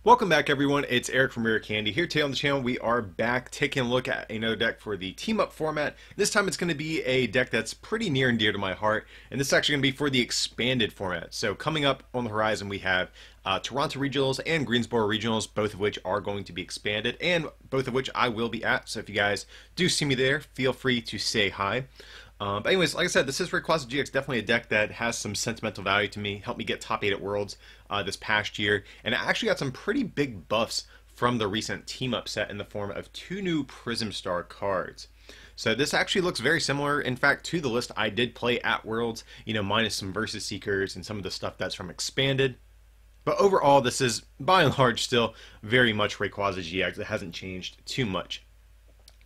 Welcome back, everyone. It's Eric from Rare Candy here today on the channel. We are back taking a look at another deck for the team up format. This time it's going to be a deck that's pretty near and dear to my heart, and this is actually going to be for the expanded format. So coming up on the horizon, we have Toronto Regionals and Greensboro Regionals, both of which are going to be expanded, and both of which I will be at. So if you guys do see me there, feel free to say hi. But anyways, like I said, this is Rayquaza GX, definitely a deck that has some sentimental value to me. Helped me get top 8 at Worlds this past year, and I actually got some pretty big buffs from the recent team-up set in the form of 2 new Prism Star cards. So this actually looks very similar, in fact, to the list I did play at Worlds, minus some Versus Seekers and some of the stuff that's from Expanded. But overall, this is, by and large, still very much Rayquaza GX. It hasn't changed too much.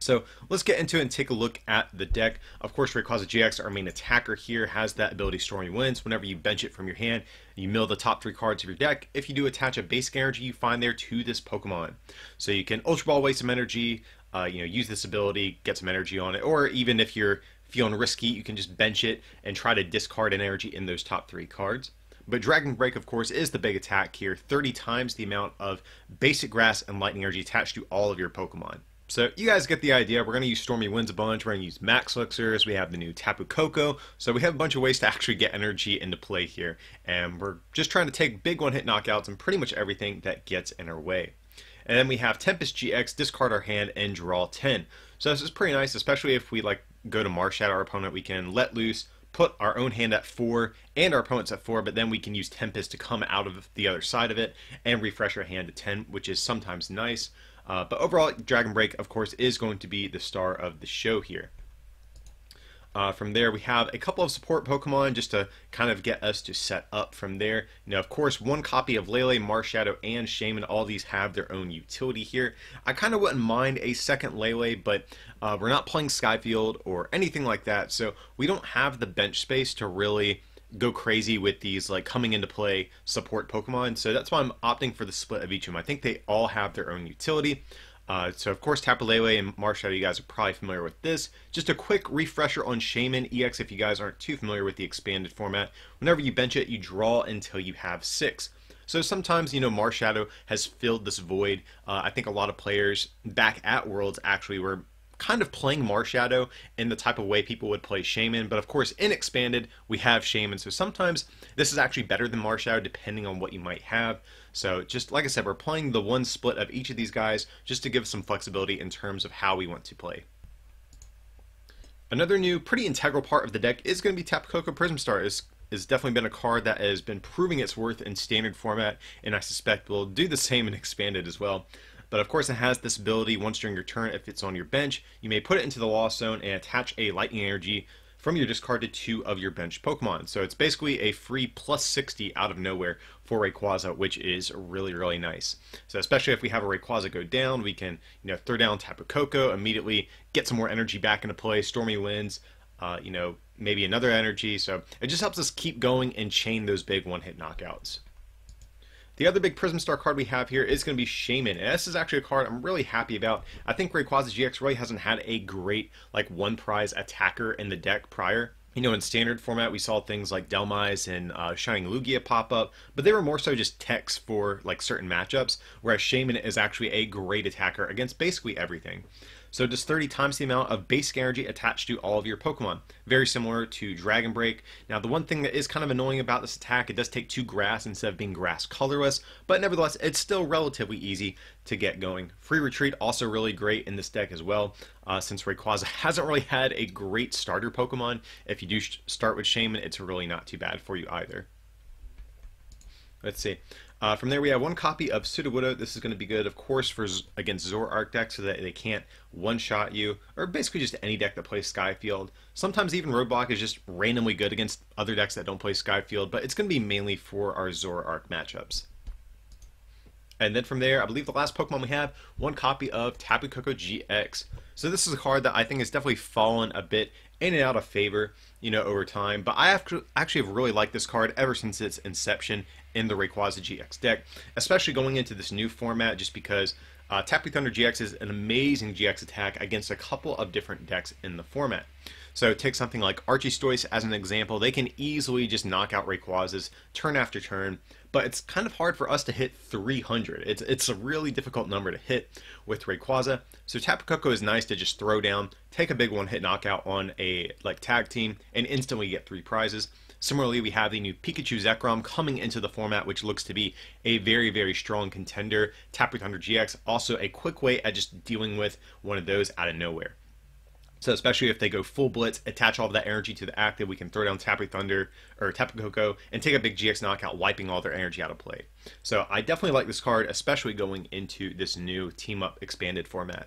So let's get into it and take a look at the deck. Of course, Rayquaza GX, our main attacker here, has that ability Stormy Winds. Whenever you bench it from your hand, you mill the top 3 cards of your deck. If you do attach a basic energy you find there to this Pokemon. So you can Ultra Ball, waste some energy, use this ability, get some energy on it, or even if you're feeling risky, you can just bench it and try to discard an energy in those top 3 cards. But Dragon Break, of course, is the big attack here. 30 times the amount of basic grass and lightning energy attached to all of your Pokemon. So you guys get the idea. We're going to use Stormy Winds a bunch. We're going to use Max Elixirs. We have the new Tapu Koko. So we have a bunch of ways to actually get energy into play here. And we're just trying to take big one-hit knockouts and pretty much everything that gets in our way. And then we have Tempest GX, discard our hand, and draw 10. So this is pretty nice, especially if we go to Marshadow our opponent. We can let loose, put our own hand at 4 and our opponent's at 4, but then we can use Tempest to come out of the other side of it and refresh our hand to 10, which is sometimes nice. But overall, Dragon Break, of course, is going to be the star of the show here. From there, we have a couple of support Pokemon just to kind of get us to set up from there. Of course, 1 copy of Lele, Marshadow, and Shaman. All these have their own utility here. I kind of wouldn't mind a second Lele, but we're not playing Skyfield or anything like that, so we don't have the bench space to really go crazy with these coming into play support Pokemon. So that's why I'm opting for the split of each of them. I think they all have their own utility. So of course, Tapu Lele and Marshadow, you guys are probably familiar with this. Just a quick refresher on Shaman EX if you guys aren't too familiar with the expanded format. Whenever you bench it, you draw until you have 6. So sometimes, Marshadow has filled this void. I think a lot of players back at Worlds actually were kind of playing Marshadow in the type of way people would play Shaman, but of course in Expanded we have Shaman, so sometimes this is actually better than Marshadow depending on what you might have. So just like I said, we're playing the 1 split of each of these guys just to give some flexibility in terms of how we want to play. Another new pretty integral part of the deck is going to be Tapu Koko Prism Star. Is definitely been a card that has been proving its worth in standard format, and I suspect will do the same in Expanded as well. But of course it has this ability, once during your turn, if it's on your bench, you may put it into the Lost Zone and attach a lightning energy from your discard to 2 of your bench Pokemon. So it's basically a free plus 60 out of nowhere for Rayquaza, which is really, really nice. So especially if we have a Rayquaza go down, we can throw down Tapu Koko, immediately get some more energy back into play, Stormy Winds, maybe another energy. So it just helps us keep going and chain those big one-hit knockouts. The other big Prism Star card we have here is going to be Shaman, and this is actually a card I'm really happy about. I think Rayquaza GX really hasn't had a great one prize attacker in the deck prior. In standard format we saw things like Delmise and Shining Lugia pop up, but they were more so just techs for certain matchups, whereas Shaman is actually a great attacker against basically everything. So just 30 times the amount of basic energy attached to all of your Pokemon. Very similar to Dragon Break. Now the one thing that is kind of annoying about this attack, it does take 2 grass instead of being grass colorless, but nevertheless it's still relatively easy to get going. Free Retreat also really great in this deck as well, since Rayquaza hasn't really had a great starter Pokemon. If you do start with Shaman, it's really not too bad for you either. Let's see. From there we have 1 copy of Sudowoodo. This is going to be good, of course, against Zoroark decks so that they can't one-shot you, or basically just any deck that plays Skyfield. Sometimes even Roadblock is just randomly good against other decks that don't play Skyfield, but it's going to be mainly for our Zoroark matchups. And then from there, I believe the last Pokemon we have, 1 copy of Tapu Koko GX. So this is a card that I think has definitely fallen a bit in and out of favor, over time. But I actually have really liked this card ever since its inception in the Rayquaza GX deck, especially going into this new format, just because Tapu Thunder GX is an amazing GX attack against a couple of different decks in the format. So take something like Archetype as an example. They can easily just knock out Rayquazas turn after turn, but it's kind of hard for us to hit 300. It's a really difficult number to hit with Rayquaza. So Tapu Koko is nice to just throw down, take a big one-hit knockout on a tag team, and instantly get 3 prizes. Similarly, we have the new Pikachu Zekrom coming into the format, which looks to be a very, very strong contender. Tapu Thunder GX, also a quick way at just dealing with one of those out of nowhere. So especially if they go full blitz, attach all of that energy to the active, we can throw down Tapu Thunder or Tapu Koko and take a big GX knockout, wiping all their energy out of play. So I definitely like this card, especially going into this new team up expanded format.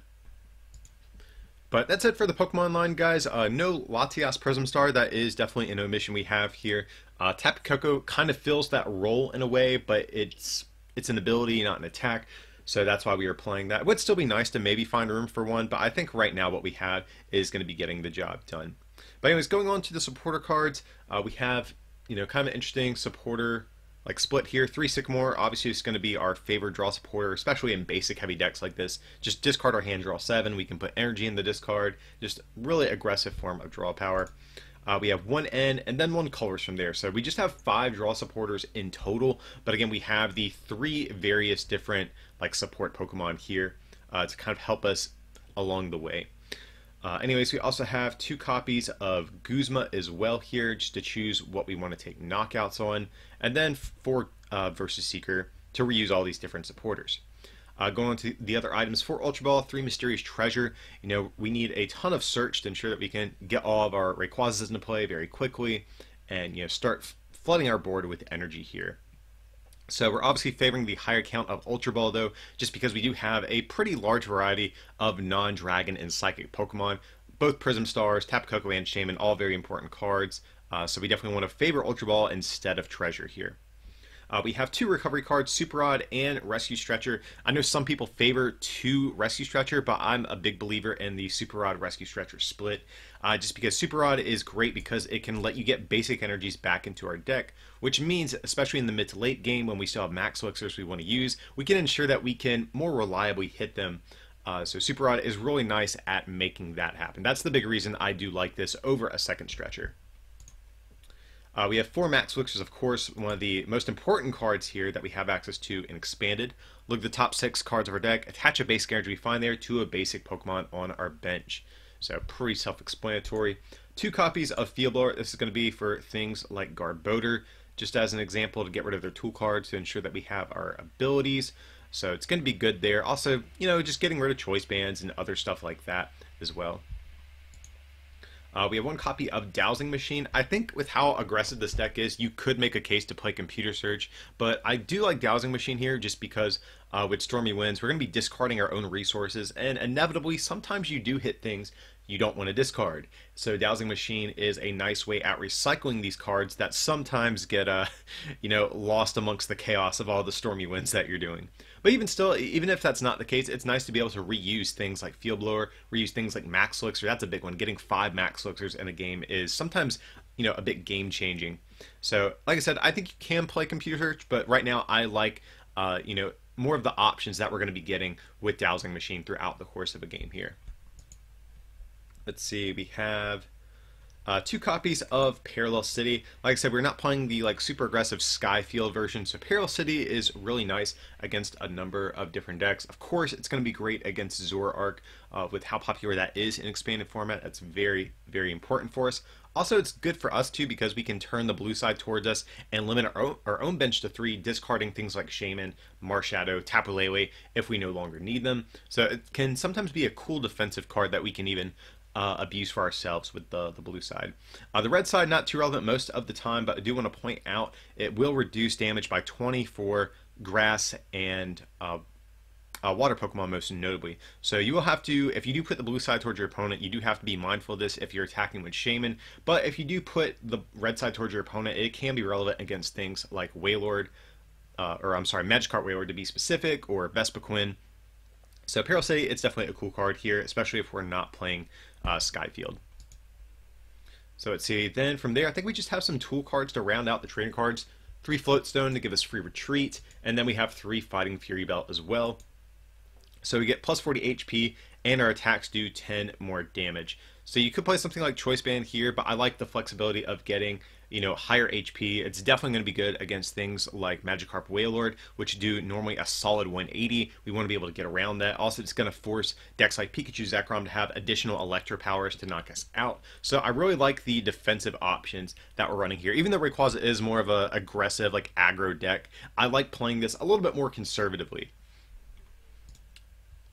But that's it for the Pokemon Online, guys. No Latias Prism Star. That is definitely an omission we have here. Tapu Koko kind of fills that role in a way, but it's an ability, not an attack. So that's why we are playing that. It would still be nice to maybe find room for one, but I think right now what we have is going to be getting the job done. But anyways, going on to the supporter cards, we have, kind of an interesting supporter split here. 3 Sycamore, obviously it's going to be our favorite draw supporter, especially in basic heavy decks like this. Just discard our hand, draw 7. We can put energy in the discard. Just really aggressive form of draw power. We have 1 N and then 1 colors from there. So we just have 5 draw supporters in total. But again, we have the 3 various different support Pokemon here to kind of help us along the way. Anyways, we also have 2 copies of Guzma as well here, just to choose what we want to take knockouts on, and then 4 Versus Seeker to reuse all these different supporters. Going on to the other items, for Ultra Ball, 3 Mysterious Treasure. We need a ton of search to ensure that we can get all of our Rayquazas into play very quickly, and start flooding our board with energy here. So we're obviously favoring the higher count of Ultra Ball, though, just because we do have a pretty large variety of non-Dragon and Psychic Pokemon. Both Prism Stars, Tapu Koko, and Shaman, all very important cards. So we definitely want to favor Ultra Ball instead of Treasure here. We have 2 recovery cards, Super Rod and Rescue Stretcher. I know some people favor 2 Rescue Stretcher, but I'm a big believer in the Super Rod Rescue Stretcher split. Just because Super Rod is great because it can let you get basic energies back into our deck, which means, especially in the mid to late game when we still have max elixirs we want to use, we can ensure that we can more reliably hit them. So Super Rod is really nice at making that happen. That's the big reason I do like this over a second Stretcher. We have 4 Max Elixirs, of course, one of the most important cards here that we have access to in Expanded. Look at the top 6 cards of our deck, attach a basic energy we find there to a basic Pokemon on our bench. So pretty self-explanatory. 2 copies of Field Blower. This is going to be for things like Garbodor, just as an example, to get rid of their tool cards to ensure that we have our abilities. So it's going to be good there. Also, just getting rid of choice bands and other stuff like that as well. We have 1 copy of Dowsing Machine. I think with how aggressive this deck is, you could make a case to play Computer Search, but I do like Dowsing Machine here just because with Stormy Winds, we're going to be discarding our own resources, and inevitably, sometimes you do hit things you don't want to discard. So Dowsing Machine is a nice way at recycling these cards that sometimes get lost amongst the chaos of all the Stormy Winds that you're doing. But even still, even if that's not the case, it's nice to be able to reuse things like Field Blower, reuse things like Max Elixir. That's a big one. Getting 5 Max Elixirs in a game is sometimes, a bit game changing. So, like I said, I think you can play Computer Search, but right now I like, more of the options that we're going to be getting with Dowsing Machine throughout the course of a game here. Let's see, we have 2 copies of Parallel City. Like I said, we're not playing the super aggressive Skyfield version, so Parallel City is really nice against a number of different decks. Of course, it's going to be great against Zoroark with how popular that is in expanded format. That's very, very important for us. Also, it's good for us too because we can turn the blue side towards us and limit our own bench to 3, discarding things like Shaman, Marshadow, Tapu Lele if we no longer need them. So it can sometimes be a cool defensive card that we can even abuse for ourselves with the blue side. The red side, not too relevant most of the time, but I do want to point out it will reduce damage by 20 for grass and water Pokemon most notably. So you will have to, if you do put the blue side towards your opponent, you do have to be mindful of this if you're attacking with Shaman. But if you do put the red side towards your opponent, it can be relevant against things like Wailord, Magikarp Wailord to be specific, or Vespiquen. So Parallel City, it's definitely a cool card here, especially if we're not playing Skyfield. So let's see, then from there, I think we just have some tool cards to round out the trading cards. 3 Floatstone to give us free retreat, and then we have 3 Fighting Fury Belt as well. So we get plus 40 HP, and our attacks do 10 more damage. So you could play something like Choice Band here, but I like the flexibility of getting, higher HP. It's definitely going to be good against things like Magikarp Wailord, which do normally a solid 180. We want to be able to get around that. Also, it's going to force decks like Pikachu Zekrom to have additional Electro powers to knock us out. So I really like the defensive options that we're running here. Even though Rayquaza is more of a aggressive, like aggro deck, I like playing this a little bit more conservatively.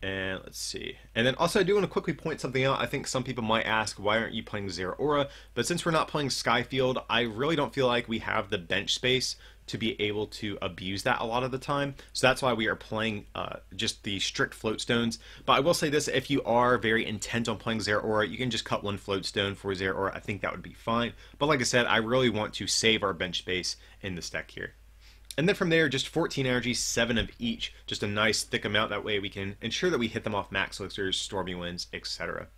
And let's see. And then also I do want to quickly point something out. I think some people might ask, why aren't you playing Zeraora? But since we're not playing Skyfield, I really don't feel like we have the bench space to be able to abuse that a lot of the time. So that's why we are playing just the strict float stones. But I will say this, if you are very intent on playing Zeraora, you can just cut one float stone for Zeraora. I think that would be fine. But like I said, I really want to save our bench space in this deck here. And then from there, just 14 energy, 7 of each. Just a nice thick amount. That way we can ensure that we hit them off max elixirs, stormy winds, etc.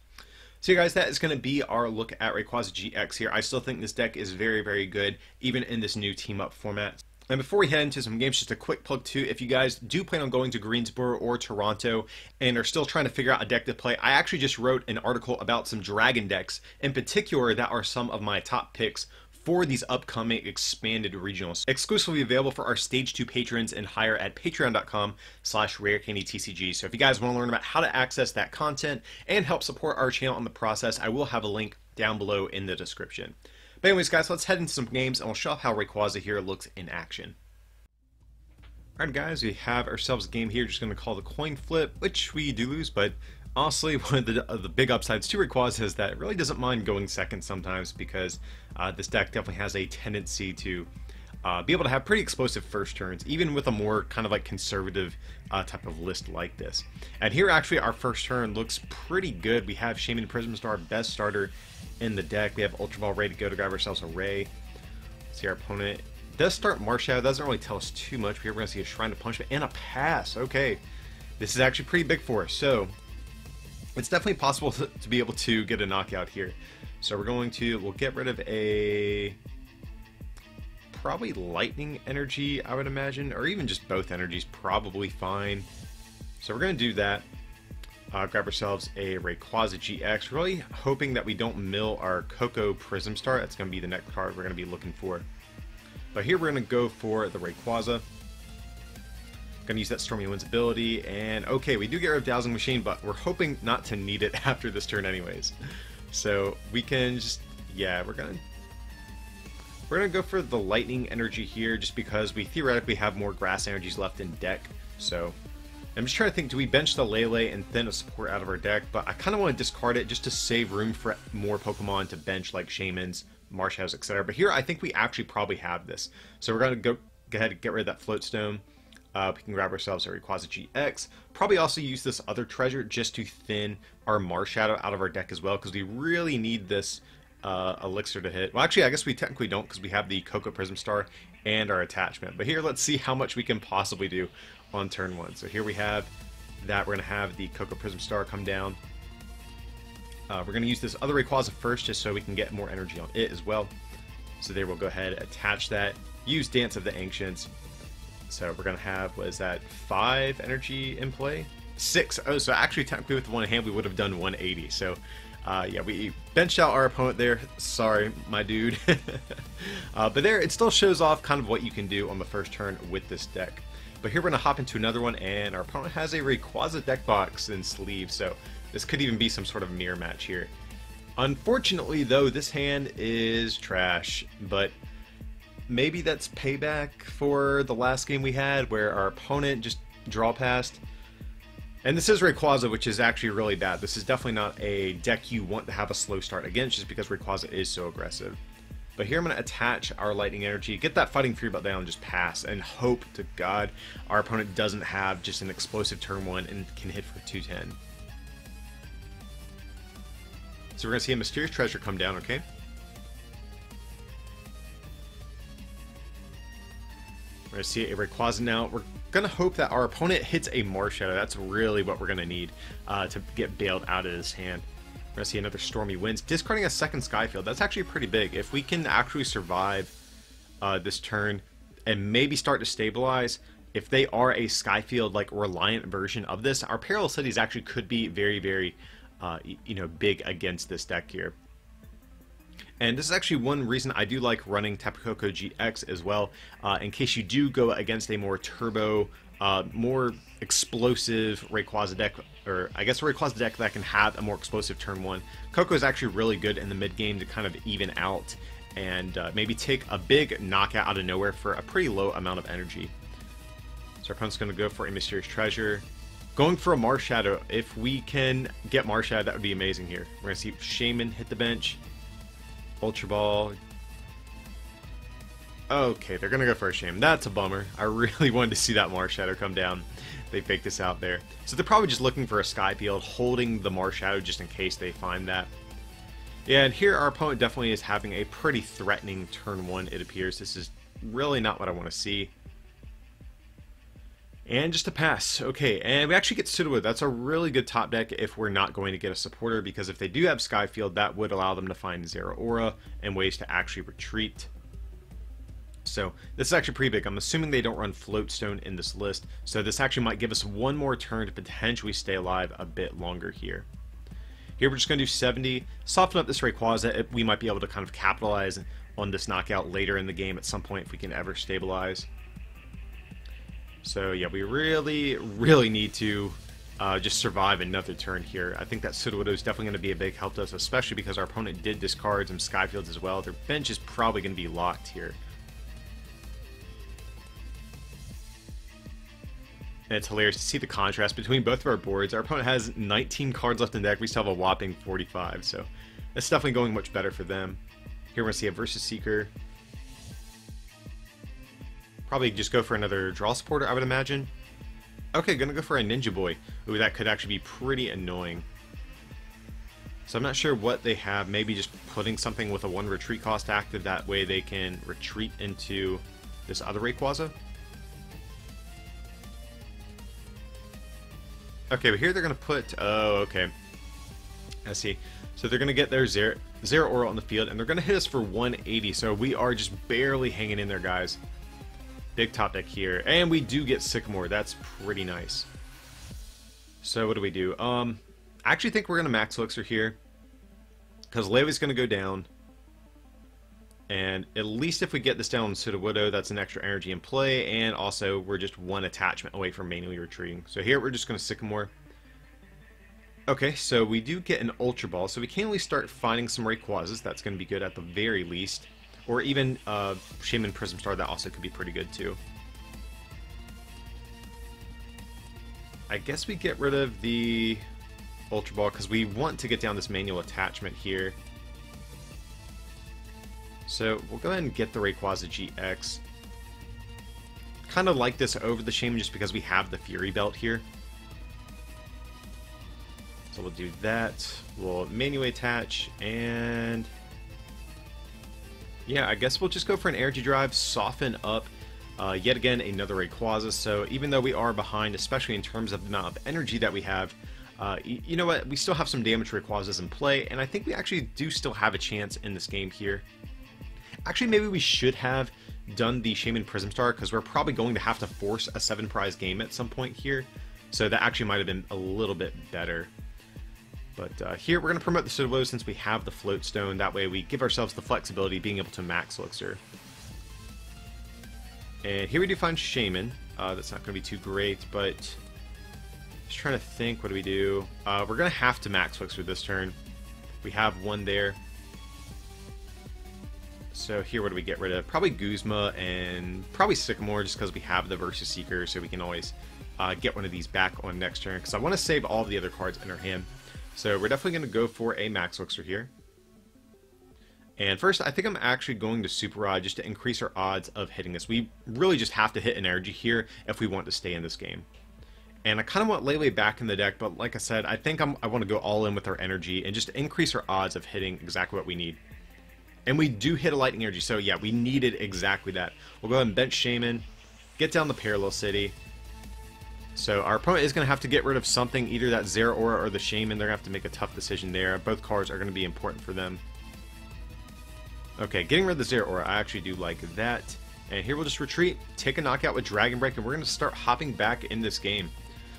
So guys, that is going to be our look at Rayquaza GX here. I still think this deck is very, very good, even in this new team-up format. And before we head into some games, just a quick plug too, if you guys do plan on going to Greensboro or Toronto and are still trying to figure out a deck to play, I actually just wrote an article about some Dragon decks, in particular that are some of my top picks for these upcoming expanded regionals, exclusively available for our Stage 2 patrons and higher at patreon.com/rarecandytcg. So if you guys want to learn about how to access that content and help support our channel in the process, I will have a link down below in the description. But anyways, guys, let's head into some games and we'll show off how Rayquaza here looks in action. Alright guys, we have ourselves a game here, just going to call the coin flip, which we do lose, but honestly, one of the big upsides to Rayquaza is that it really doesn't mind going second sometimes, because this deck definitely has a tendency to be able to have pretty explosive first turns, even with a more kind of like conservative type of list like this. And here actually our first turn looks pretty good. We have Shaman Prism Star, best starter in the deck. We have Ultra Ball ready to go to grab ourselves a Ray. See, our opponent does start Marshadow. Doesn't really tell us too much. We're going to see a Shrine to Punishment and a pass. Okay, this is actually pretty big for us. So it's definitely possible to be able to get a knockout here. So we'll get rid of a probably Lightning Energy, I would imagine, or even just both energies, probably fine. So we're going to do that. Grab ourselves a Rayquaza GX, really hoping that we don't mill our Coco Prism Star. That's going to be the next card we're going to be looking for. But here we're going to go for the Rayquaza. Going to use that Stormy Winds ability, and okay, we do get rid of Dowsing Machine, but we're hoping not to need it after this turn anyways. So we can just, yeah, we're gonna go for the Lightning Energy here, just because we theoretically have more Grass Energies left in deck. So I'm just trying to think, do we bench the Lele and thin a support out of our deck? But I kind of want to discard it just to save room for more Pokemon to bench, like Shamans, Marshadows, etc. But here I think we actually probably have this. So we're going to go ahead and get rid of that Float Stone. We can grab ourselves a Rayquaza GX. Probably also use this other treasure just to thin our Marshadow out of our deck as well, because we really need this elixir to hit. Well, actually, I guess we technically don't, because we have the Coco Prism Star and our attachment. But here, let's see how much we can possibly do on turn 1. So here we have that. We're going to have the Coco Prism Star come down. We're going to use this other Rayquaza first, just so we can get more energy on it as well. So there, we'll go ahead, attach that, use Dance of the Ancients. So we're going to have, what is that, 5 energy in play? 6. Oh, so actually technically with one hand we would have done 180. So yeah, we benched out our opponent there. Sorry, my dude. But there, it still shows off kind of what you can do on the first turn with this deck. But here we're going to hop into another one, and our opponent has a Rayquaza deck box and sleeve. So this could even be some sort of mirror match here. Unfortunately, though, this hand is trash, but maybe that's payback for the last game we had where our opponent just draw passed. And this is Rayquaza, which is actually really bad. This is definitely not a deck you want to have a slow start against, just because Rayquaza is so aggressive. But here I'm going to attach our Lightning Energy, get that Fighting Fury Belt down, and just pass, and hope to God our opponent doesn't have just an explosive turn 1 and can hit for 210. So we're going to see a Mysterious Treasure come down, okay? We're going to see a Rayquaza now. We're going to hope that our opponent hits a Marshadow. That's really what we're going to need to get bailed out of this hand. We're going to see another Stormy Winds, discarding a second Skyfield. That's actually pretty big. If we can actually survive this turn and maybe start to stabilize, if they are a Skyfield like reliant version of this, our Parallel Cities actually could be very, very you know, big against this deck here. And this is actually one reason I do like running Tapu Koko GX as well, in case you do go against a more turbo, more explosive Rayquaza deck, or I guess a Rayquaza deck that can have a more explosive turn 1. Koko is actually really good in the mid game to kind of even out and maybe take a big knockout out of nowhere for a pretty low amount of energy. So our opponent's going to go for a Mysterious Treasure. Going for a Marshadow. If we can get Marshadow, that would be amazing here. We're going to see Shaman hit the bench. Ultra Ball. Okay, they're going to go for a Shaman. That's a bummer. I really wanted to see that Marshadow come down. They faked us out there. So they're probably just looking for a Sky Field, holding the Marshadow just in case they find that. Yeah, and here our opponent definitely is having a pretty threatening turn 1, it appears. This is really not what I want to see. And just a pass. Okay, and we actually get Sudowoodo. That's a really good top deck if we're not going to get a supporter, because if they do have Skyfield, that would allow them to find Zeraora and ways to actually retreat. So this is actually pretty big. I'm assuming they don't run Floatstone in this list, so this actually might give us one more turn to potentially stay alive a bit longer here. Here we're just going to do 70, soften up this Rayquaza. We might be able to kind of capitalize on this knockout later in the game at some point if we can ever stabilize. So yeah, we really need to just survive another turn here. I think that Sudowoodo is definitely going to be a big help to us, especially because our opponent did discard some Skyfields as well. Their bench is probably going to be locked here. And it's hilarious to see the contrast between both of our boards. Our opponent has 19 cards left in deck. We still have a whopping 45, so that's definitely going much better for them. Here we're going to see a Versus Seeker. Probably just go for another draw supporter, I would imagine. Okay, gonna go for a Ninja Boy. Ooh, that could actually be pretty annoying. So I'm not sure what they have. Maybe just putting something with a 1 retreat cost active. That way they can retreat into this other Rayquaza. Okay, but here they're gonna put... Oh, okay. I see. So they're gonna get their Zeraora on the field, and they're gonna hit us for 180. So we are just barely hanging in there, guys. Big top deck here, and we do get Sycamore. That's pretty nice. So what do we do? I actually think we're gonna Max Elixir here, because Levy's gonna go down, and at least if we get this down on Sudowoodo, that's an extra energy in play, and also we're just 1 attachment away from manually retreating. So here we're just gonna Sycamore. Okay, so we do get an Ultra Ball, so we can at least start finding some Rayquazas. That's gonna be good at the very least. Or even Shaman Prism Star, that also could be pretty good too. I guess we get rid of the Ultra Ball because we want to get down this manual attachment here. So we'll go ahead and get the Rayquaza GX. Kind of like this over the Shaman just because we have the Fury Belt here. So we'll do that. We'll manually attach, and yeah, I guess we'll just go for an energy drive, soften up yet again another Rayquaza. So even though we are behind, especially in terms of the amount of energy that we have, you know what, we still have some damage Rayquazas in play, and I think we actually do still have a chance in this game here. Actually, maybe we should have done the Shaman Prism Star, because we're probably going to have to force a 7-prize game at some point here. So that actually might have been a little bit better. But here we're going to promote the Sudowoodo since we have the Float Stone. That way we give ourselves the flexibility being able to Max Elixir. And here we do find Shaman. That's not going to be too great, but just trying to think, what do we do? We're going to have to Max Elixir this turn. We have 1 there. So here, what do we get rid of? Probably Guzma and probably Sycamore, just because we have the Versus Seeker, so we can always get one of these back on next turn, because I want to save all of the other cards in our hand. So we're definitely going to go for a Max Elixir here. And first, I think I'm actually going to Super Rod just to increase our odds of hitting this. We really just have to hit an energy here if we want to stay in this game. And I kind of want Lele back in the deck, but like I said, I think I want to go all in with our energy and just increase our odds of hitting exactly what we need. And we do hit a Lightning Energy, so yeah, we needed exactly that. We'll go ahead and bench Shaman, get down the Parallel City. So our opponent is going to have to get rid of something, either that Zeraora or the Shaman. They're going to have to make a tough decision there. Both cards are going to be important for them. Okay, getting rid of the Zeraora, I actually do like that. And here we'll just retreat, take a knockout with Dragon Break, and we're going to start hopping back in this game.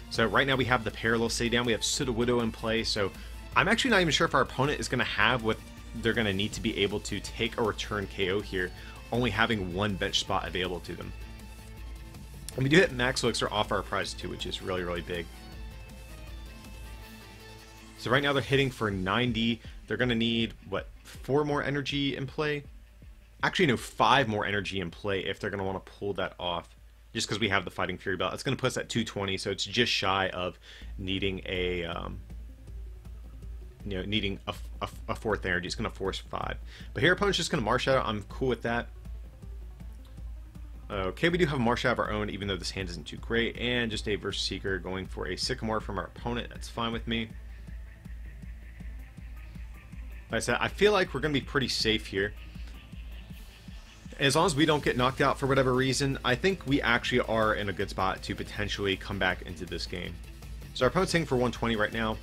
So right now we have the Parallel City down, we have Sudowoodo in play, so I'm actually not even sure if our opponent is going to have what they're going to need to be able to take a return KO here, only having one bench spot available to them. And we do hit Max Elixir off our prize too, which is really, really big. So right now they're hitting for 90. They're going to need, what, 4 more energy in play? Actually, no, 5 more energy in play if they're going to want to pull that off. Just because we have the Fighting Fury belt. It's going to put us at 220, so it's just shy of needing a, needing a 4th energy. It's going to force 5. But here, opponent's just going to Marsh Shadow. I'm cool with that. Okay, we do have a Marsh Shadow of our own, even though this hand isn't too great. And just a Versus Seeker going for a Sycamore from our opponent. That's fine with me. Like I said, I feel like we're going to be pretty safe here. As long as we don't get knocked out for whatever reason, I think we actually are in a good spot to potentially come back into this game. So our opponent's hitting for 120 right now.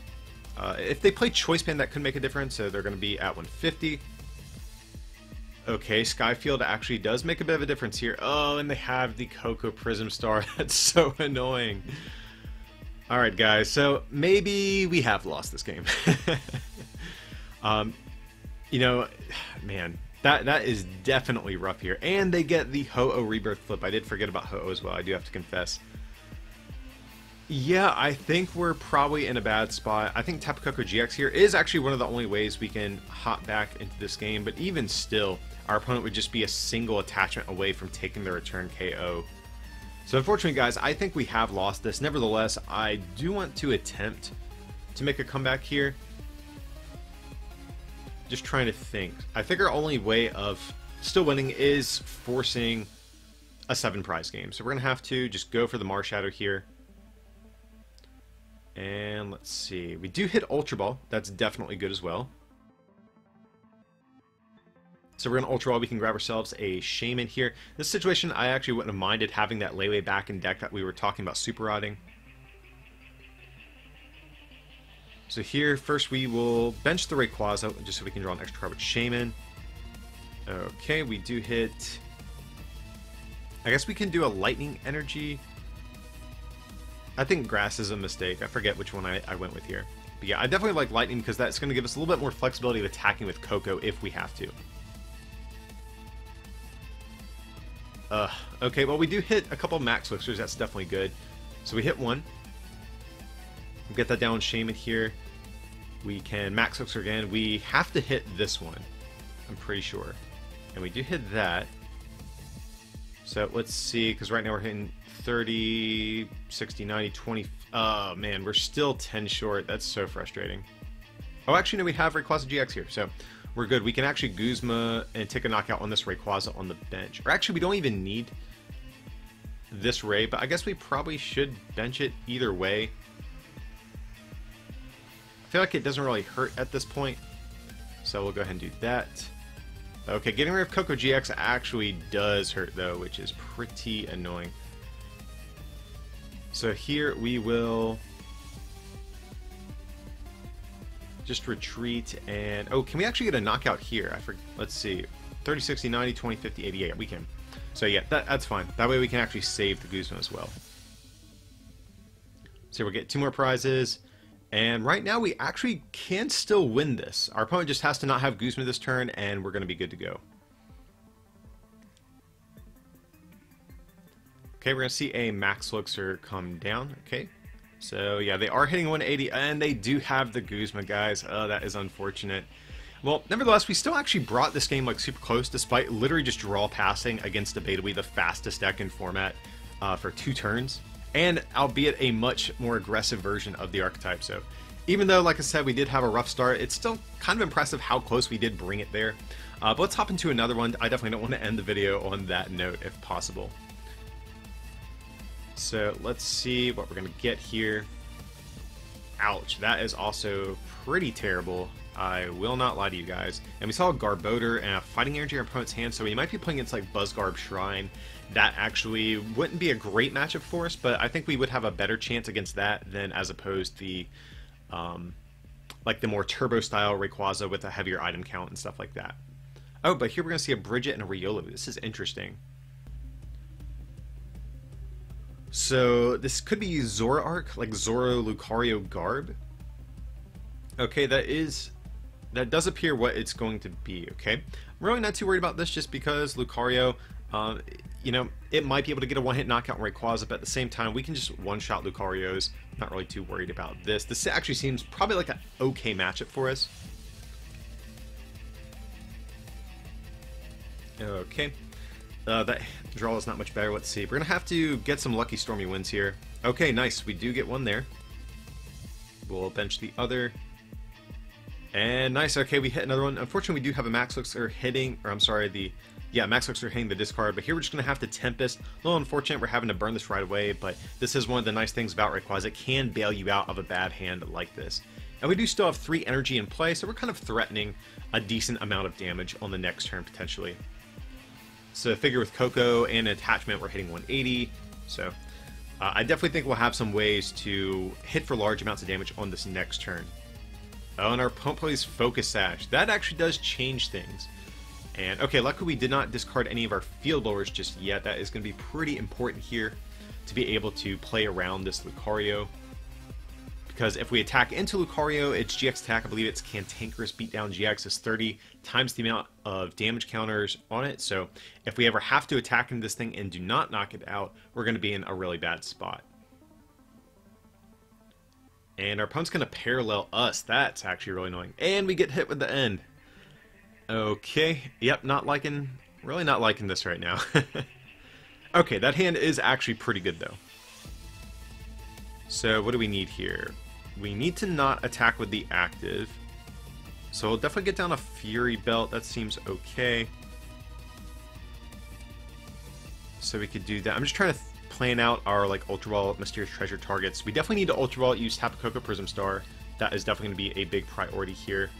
If they play Choice Band, that could make a difference, so they're going to be at 150. Okay, Skyfield actually does make a bit of a difference here. Oh, and they have the Coco Prism Star. That's so annoying. Alright guys, so maybe we have lost this game. You know, man, that is definitely rough here. And they get the Ho-Oh Rebirth flip. I did forget about Ho-Oh as well, I do have to confess. Yeah, I think we're probably in a bad spot. I think Tapu Koko GX here is actually one of the only ways we can hop back into this game, but even still, our opponent would just be a single attachment away from taking the return KO. So unfortunately, guys, I think we have lost this. Nevertheless, I do want to attempt to make a comeback here. Just trying to think. I think our only way of still winning is forcing a 7 prize game. So we're going to have to just go for the Marsh Shadow here. And let's see. We do hit Ultra Ball. That's definitely good as well. So we're going to Ultra Ball. We can grab ourselves a Shaman here. This situation, I actually wouldn't have minded having that Leeway back in deck that we were talking about super rodding. So here, first we will bench the Rayquaza, just so we can draw an extra card with Shaman. Okay, we do hit... I guess we can do a Lightning Energy. I think Grass is a mistake. I forget which one I went with here. But yeah, I definitely like Lightning because that's going to give us a little bit more flexibility of attacking with Coco if we have to. Okay, well we do hit a couple Max Elixirs, that's definitely good. So we hit one. We'll get that down Shaman here. We can Max Elixir again. We have to hit this one, I'm pretty sure. And we do hit that. So let's see, because right now we're hitting 30, 60, 90, 20. Oh man, we're still 10 short. That's so frustrating. Oh, actually, no, we have Rayquaza GX here, so we're good. We can actually Guzma and take a knockout on this Rayquaza on the bench. Or actually, we don't even need this Ray, but I guess we probably should bench it either way. I feel like it doesn't really hurt at this point, so we'll go ahead and do that. Okay, getting rid of Coco GX actually does hurt though, which is pretty annoying. So here we will just retreat and... Oh, can we actually get a knockout here? Let's see. 30, 60, 90, 20, 50, 80. Yeah, we can. So yeah, that's fine. That way we can actually save the Guzma as well. So we'll get 2 more prizes. And right now we actually can still win this. Our opponent just has to not have Guzma this turn and we're going to be good to go. Okay, we're going to see a Max Elixir come down. Okay, so yeah, they are hitting 180 and they do have the Guzma, guys. Oh, that is unfortunate. Well, nevertheless, we still actually brought this game like super close despite literally just draw passing against debatably the fastest deck in format for 2 turns. And albeit a much more aggressive version of the archetype. So even though, like I said, we did have a rough start, it's still kind of impressive how close we did bring it there. But let's hop into another one. I definitely don't want to end the video on that note if possible. So let's see what we're going to get here. Ouch, that is also pretty terrible. I will not lie to you guys. And we saw a Garbodor and a Fighting Energy in our opponent's hand, so we might be playing against like Buzzgarb Shrine. That actually wouldn't be a great matchup for us, but I think we would have a better chance against that than as opposed to the like the more turbo style Rayquaza with a heavier item count and stuff like that. Oh, but here we're going to see a Bridget and a Riolu. This is interesting. So this could be Zoroark, like Zoro Lucario Garb. Okay, that does appear what it's going to be, okay? I'm really not too worried about this just because Lucario, you know, it might be able to get a one-hit knockout in Rayquaza, but at the same time, we can just one-shot Lucarios. Not really too worried about this. This actually seems probably like an okay matchup for us. Okay. That draw is not much better. Let's see. We're going to have to get some lucky Stormy Winds here. Okay, nice. We do get one there. We'll bench the other. And nice. Okay, we hit another one. Unfortunately, we do have a Max Elixir hitting, or I'm sorry, Max Elixir hitting the discard, but here we're just going to have to Tempest. A little unfortunate we're having to burn this right away, but this is one of the nice things about Rayquaza. It can bail you out of a bad hand like this. And we do still have 3 energy in play, so we're kind of threatening a decent amount of damage on the next turn, potentially. So I figure with Coco and attachment, we're hitting 180, so I definitely think we'll have some ways to hit for large amounts of damage on this next turn. Oh, and our opponent plays Focus Sash. That actually does change things. And okay, luckily we did not discard any of our field blowers just yet. That is going to be pretty important here to be able to play around this Lucario. Because if we attack into Lucario, its GX attack, I believe its Cantankerous Beatdown GX is 30 times the amount of damage counters on it. So if we ever have to attack into this thing and do not knock it out, we're going to be in a really bad spot. And our opponent's going to parallel us. That's actually really annoying. And we get hit with the end. Okay. Yep, really not liking this right now. Okay, that hand is actually pretty good though. So what do we need here? We need to not attack with the active. So we'll definitely get down a Fury Belt. That seems okay. So we could do that. I'm just trying to plan out our like Ultra Ball Mysterious Treasure targets. We definitely need to Ultra Ball, use Tapu Koko Prism Star. That is definitely going to be a big priority here.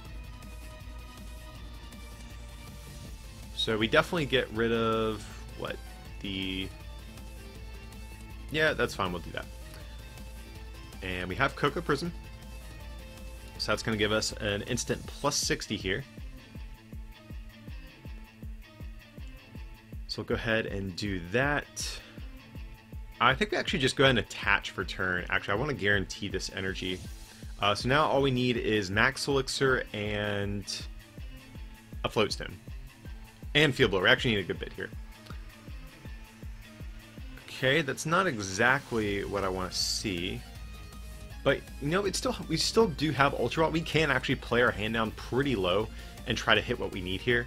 So we definitely get rid of what? Yeah, that's fine. We'll do that. And we have Koko Prism. So that's going to give us an instant plus 60 here. So we'll go ahead and do that. I think we actually just go ahead and attach for turn. Actually, I want to guarantee this energy. So now all we need is Max Elixir and a Floatstone. And Field Blower. We actually need a good bit here. Okay, that's not exactly what I want to see. But, you know, we still do have Ultra Ball. We can actually play our hand down pretty low and try to hit what we need here.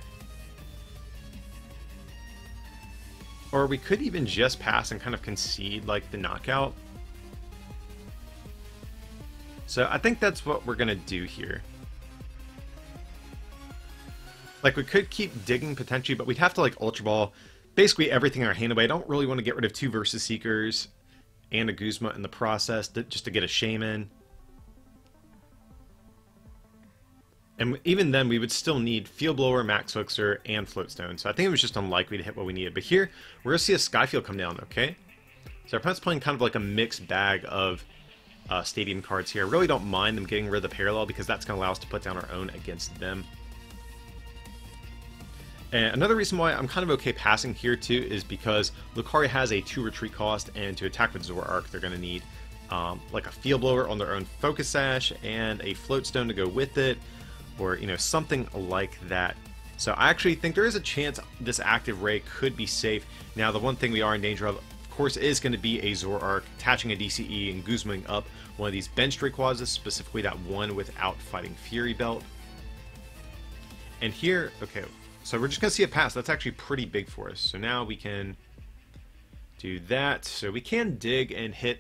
Or we could even just pass and kind of concede, like, the knockout. So I think that's what we're going to do here. Like, we could keep digging potentially, but we'd have to, like, Ultra Ball basically everything in our hand away. I don't really want to get rid of 2 Versus Seekers and a Guzma in the process just to get a Shaman. And even then, we would still need Field Blower, Max Elixir, and Floatstone. So I think it was just unlikely to hit what we needed. But here, we're going to see a Skyfield come down, okay? So our opponent's playing kind of like a mixed bag of Stadium cards here. I really don't mind them getting rid of the Parallel because that's going to allow us to put down our own against them. And another reason why I'm kind of okay passing here too is because Lucario has a 2 retreat cost, and to attack with Zoroark, they're going to need like a Field Blower on their own Focus Sash and a Floatstone to go with it, or you know, something like that. So I actually think there is a chance this active Ray could be safe. Now the one thing we are in danger of course, is going to be a Zoroark attaching a DCE and Guzmaing up one of these benched Rayquazas, specifically that one without fighting Fury Belt. And here, okay. So we're just going to see a pass. That's actually pretty big for us. So now we can do that. So we can dig and hit,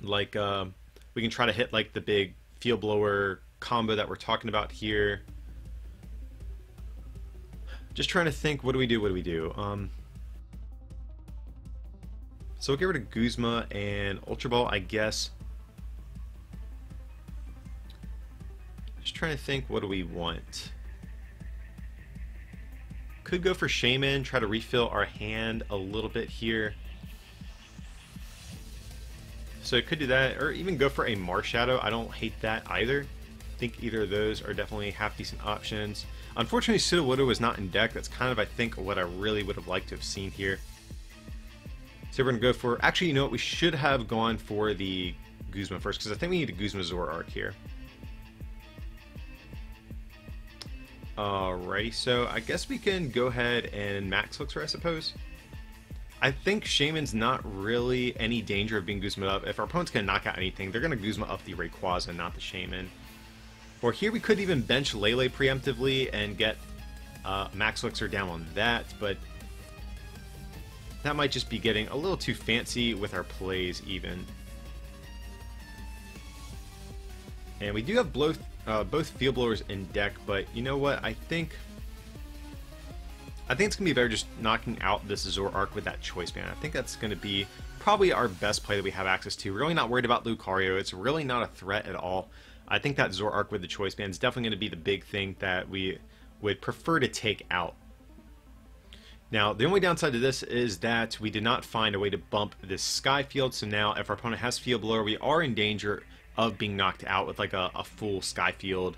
like, we can try to hit, like, the big Field Blower combo that we're talking about here. Just trying to think, what do we do? So we'll get rid of Guzma and Ultra Ball, I guess. Just trying to think, what do we want? Could go for Shaman, try to refill our hand a little bit here. So it could do that, or even go for a Marshadow. I don't hate that either. I think either of those are definitely half decent options. Unfortunately, Sudowoodo was not in deck. That's kind of, I think, what I really would have liked to have seen here. So we're going to go for... Actually, you know what? We should have gone for the Guzma first, because I think we need a Guzma Zoroark here. Alrighty, so I guess we can go ahead and max Elixir, I suppose. I think Shaman's not really any danger of being Guzma up. If our opponent's going to knock out anything, they're going to Guzma up the Rayquaza, not the Shaman. Or here we could even bench Lele preemptively and get max Elixir down on that, but that might just be getting a little too fancy with our plays even. And we do have both Field Blowers in deck, but you know what? I think it's going to be better just knocking out this Zoroark with that Choice Band. I think that's going to be probably our best play that we have access to. We're really not worried about Lucario. It's really not a threat at all. I think that Zoroark with the Choice Band is definitely going to be the big thing that we would prefer to take out. Now, the only downside to this is that we did not find a way to bump this Sky Field, so now if our opponent has Field Blower, we are in danger of being knocked out with like a full Sky Field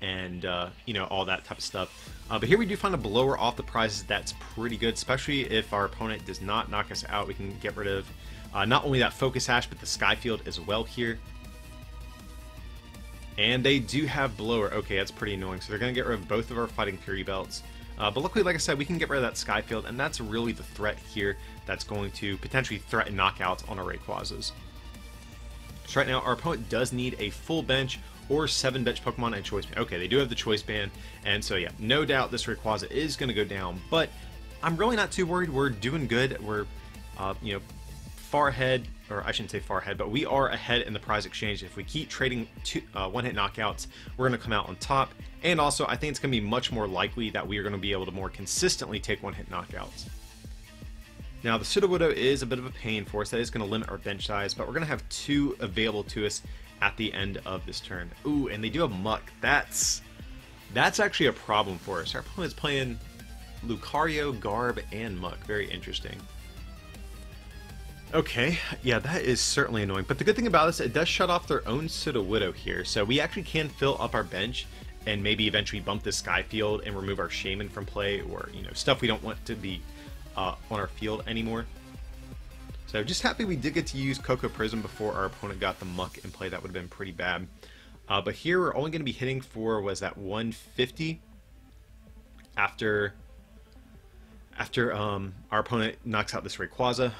and you know, all that type of stuff. But here we do find a blower off the prizes. That's pretty good, especially if our opponent does not knock us out. We can get rid of not only that Focus Sash, but the Sky Field as well here. And they do have blower. Okay, that's pretty annoying. So they're going to get rid of both of our Fighting Fury Belts. But luckily, like I said, we can get rid of that Sky Field, and that's really the threat here that's going to potentially threaten knockouts on our Rayquazas. So right now, our opponent does need a full bench or 7 bench Pokemon and Choice Band. Okay, they do have the Choice Band, and so yeah, no doubt this Rayquaza is going to go down, but I'm really not too worried. We're doing good. We're, you know, far ahead, or I shouldn't say far ahead, but we are ahead in the prize exchange. If we keep trading one-hit knockouts, we're going to come out on top, and also I think it's going to be much more likely that we are going to be able to more consistently take one-hit knockouts. Now, the Sudowoodo is a bit of a pain for us. That is going to limit our bench size, but we're going to have 2 available to us at the end of this turn. Ooh, and they do have Muck. That's actually a problem for us. Our opponent is playing Lucario, Garb, and Muck. Very interesting. Okay, yeah, that is certainly annoying. But the good thing about this, it does shut off their own Sudowoodo here. So we actually can fill up our bench and maybe eventually bump this Sky Field and remove our Shaman from play, or, you know, stuff we don't want to be on our field anymore. So just happy we did get to use Cocoa Prism before our opponent got the Muck in play. That would have been pretty bad. But here we're only going to be hitting for, was that 150 after our opponent knocks out this Rayquaza.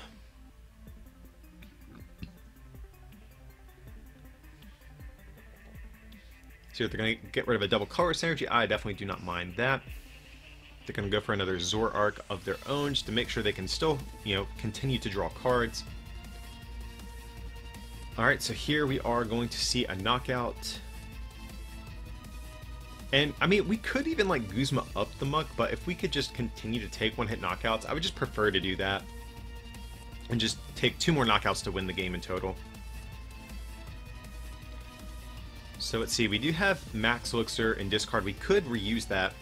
So if they're going to get rid of a double color synergy, I definitely do not mind that. They're going to go for another Zoroark of their own just to make sure they can still, you know, continue to draw cards. Alright, so here we are going to see a knockout. And, I mean, we could even, like, Guzma up the Muck, but if we could just continue to take one-hit knockouts, I would just prefer to do that. And just take 2 more knockouts to win the game in total. So let's see, we do have Max Elixir in discard. We could reuse that.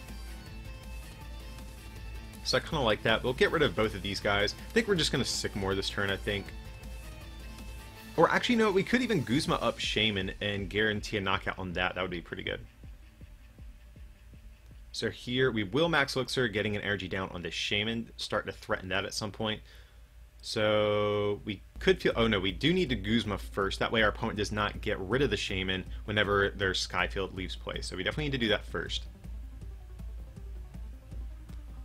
So I kind of like that. We'll get rid of both of these guys. I think we're just going to Sycamore this turn, I think. Or actually, no, we could even Guzma up Shaman and guarantee a knockout on that. That would be pretty good. So here, we will Max Elixir, getting an energy down on the Shaman. Start to threaten that at some point. So we could feel... Oh no, we do need to Guzma first. That way our opponent does not get rid of the Shaman whenever their Skyfield leaves play. So we definitely need to do that first.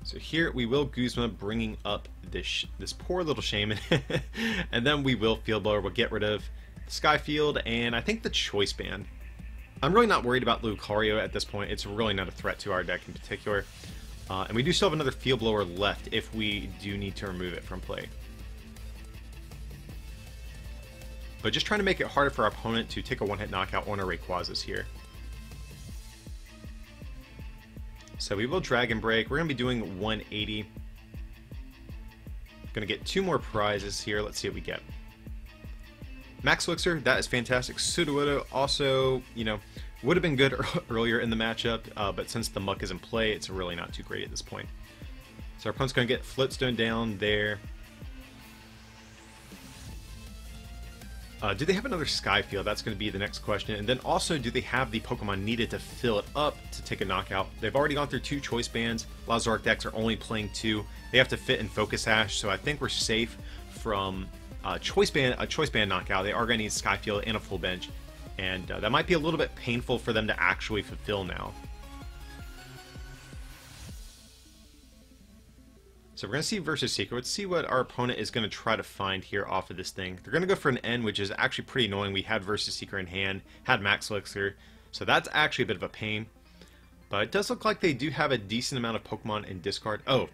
So here we will Guzma, bringing up this poor little Shaman. And then we will Field Blower. We'll get rid of Skyfield and I think the Choice Band. I'm really not worried about Lucario at this point. It's really not a threat to our deck in particular. And we do still have another Field Blower left if we do need to remove it from play. But just trying to make it harder for our opponent to take a one-hit knockout on our Rayquazas here. So we will Dragon Break. We're going to be doing 180. Going to get 2 more prizes here. Let's see what we get. Max Elixir, that is fantastic. Sudowoodo also, you know, would have been good earlier in the matchup, but since the Muck is in play, it's really not too great at this point. So our opponent's going to get Floatstone down there. Do they have another Sky Field? That's going to be the next question. And then also, do they have the Pokemon needed to fill it up to take a knockout? They've already gone through 2 Choice Bands. A lot of Zoroark decks are only playing 2. They have to fit in Focus Sash, so I think we're safe from a Choice Band knockout. They are going to need Sky Field and a full bench, and that might be a little bit painful for them to actually fulfill now. So we're going to see Versus Seeker. Let's see what our opponent is going to try to find here off of this thing. They're going to go for an N, which is actually pretty annoying. We had Versus Seeker in hand, had Max Elixir, so that's actually a bit of a pain. But it does look like they do have a decent amount of Pokemon in discard. Oh,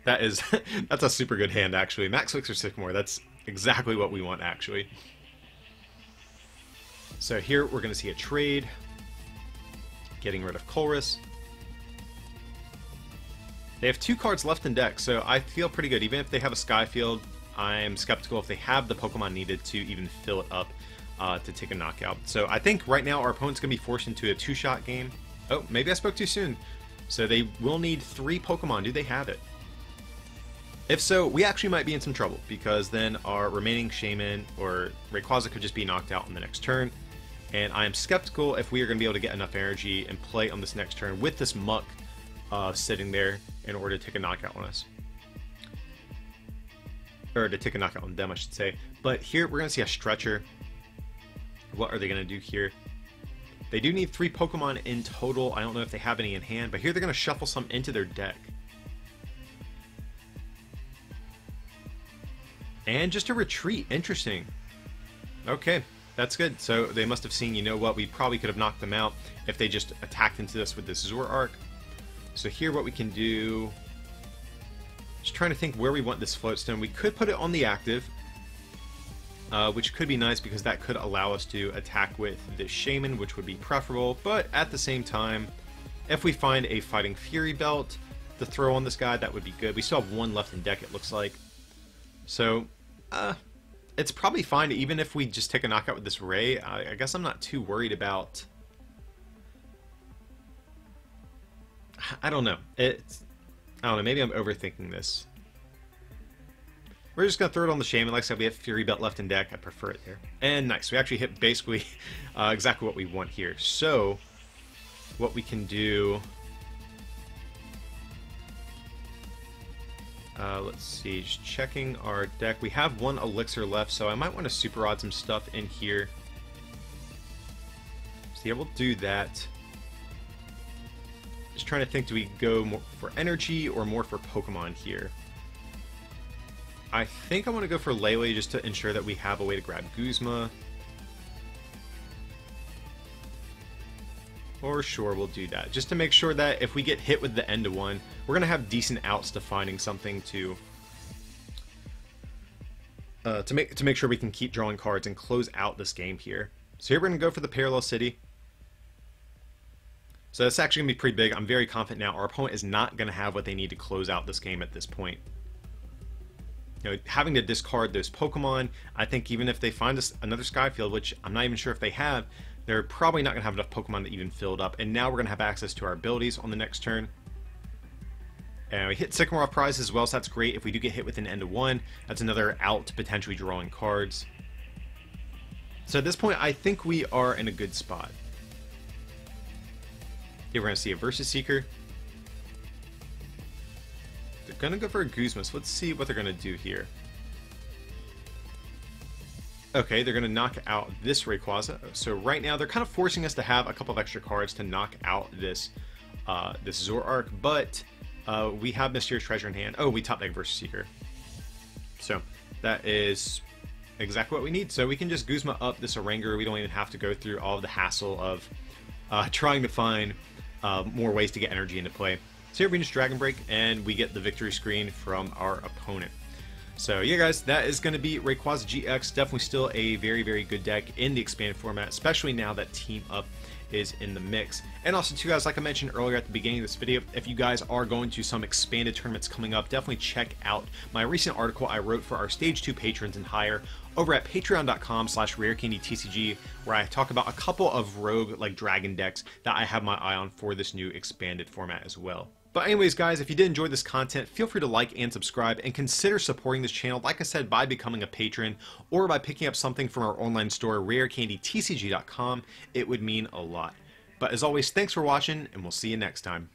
that's a super good hand, actually. Max Elixir Sycamore, that's exactly what we want, actually. So here we're going to see a trade, getting rid of Colress. They have 2 cards left in deck, so I feel pretty good. Even if they have a Skyfield, I'm skeptical if they have the Pokemon needed to even fill it up to take a knockout. So I think right now our opponent's going to be forced into a 2-shot game. Oh, maybe I spoke too soon. So they will need 3 Pokemon. Do they have it? If so, we actually might be in some trouble, because then our remaining Shaman or Rayquaza could just be knocked out on the next turn. And I am skeptical if we are going to be able to get enough energy and play on this next turn with this Muck sitting there in order to take a knockout on us. Or to take a knockout on them, I should say. But here we're going to see a Stretcher. What are they going to do here? They do need 3 Pokemon in total. I don't know if they have any in hand, but here they're going to shuffle some into their deck. And just a retreat. Interesting. Okay, that's good. So they must have seen, you know what, we probably could have knocked them out if they just attacked into this with this Zoroark. So here what we can do, just trying to think where we want this Floatstone. We could put it on the active, which could be nice because that could allow us to attack with the Shaman, which would be preferable. But at the same time, if we find a Fighting Fury Belt to throw on this guy, that would be good. We still have 1 left in deck, it looks like. So, it's probably fine even if we just take a knockout with this Ray. I guess I'm not too worried about... I don't know. I don't know, maybe I'm overthinking this. We're just going to throw it on the Shaman. Like I said, we have Fury Belt left in deck. I prefer it there. And nice. We actually hit basically exactly what we want here. So, what we can do... let's see, just checking our deck. We have 1 Elixir left, so I might want to Super Rod some stuff in here. So yeah, we'll do that. Just trying to think, do we go more for energy or more for Pokemon here? I think I want to go for Lele just to ensure that we have a way to grab Guzma. Or sure, we'll do that. Just to make sure that if we get hit with the end of one, we're going to have decent outs to finding something to make sure we can keep drawing cards and close out this game here. So here we're going to go for the Parallel City. So that's actually going to be pretty big. I'm very confident now our opponent is not going to have what they need to close out this game at this point. You know, having to discard those Pokemon, I think even if they find us another Skyfield, which I'm not even sure if they have, they're probably not going to have enough Pokemon to even fill it up. And now we're going to have access to our abilities on the next turn. And we hit Sycamore off prize as well, so that's great. If we do get hit with an end of one, that's another out to potentially drawing cards. So at this point, I think we are in a good spot. Here we're going to see a Versus Seeker. They're going to go for a Guzma, so let's see what they're going to do here. Okay, they're going to knock out this Rayquaza. So right now, they're kind of forcing us to have a couple of extra cards to knock out this this Zoroark, but we have Mysterious Treasure in hand. Oh, we top deck Versus Seeker. So that is exactly what we need. So we can just Guzma up this Oranger. We don't even have to go through all of the hassle of trying to find more ways to get energy into play. So here we just Dragon Break, and we get the victory screen from our opponent. So yeah, guys, that is going to be Rayquaza GX. Definitely still a very, very good deck in the expanded format, especially now that Team Up is in the mix. And also, too, guys, like I mentioned earlier at the beginning of this video, if you guys are going to some expanded tournaments coming up, definitely check out my recent article I wrote for our Stage 2 patrons and higher over at patreon.com/rarecandytcg, where I talk about a couple of rogue, like, dragon decks that I have my eye on for this new expanded format as well. But anyways, guys, if you did enjoy this content, feel free to like and subscribe, and consider supporting this channel, like I said, by becoming a patron or by picking up something from our online store, rarecandytcg.com. It would mean a lot. But as always, thanks for watching, and we'll see you next time.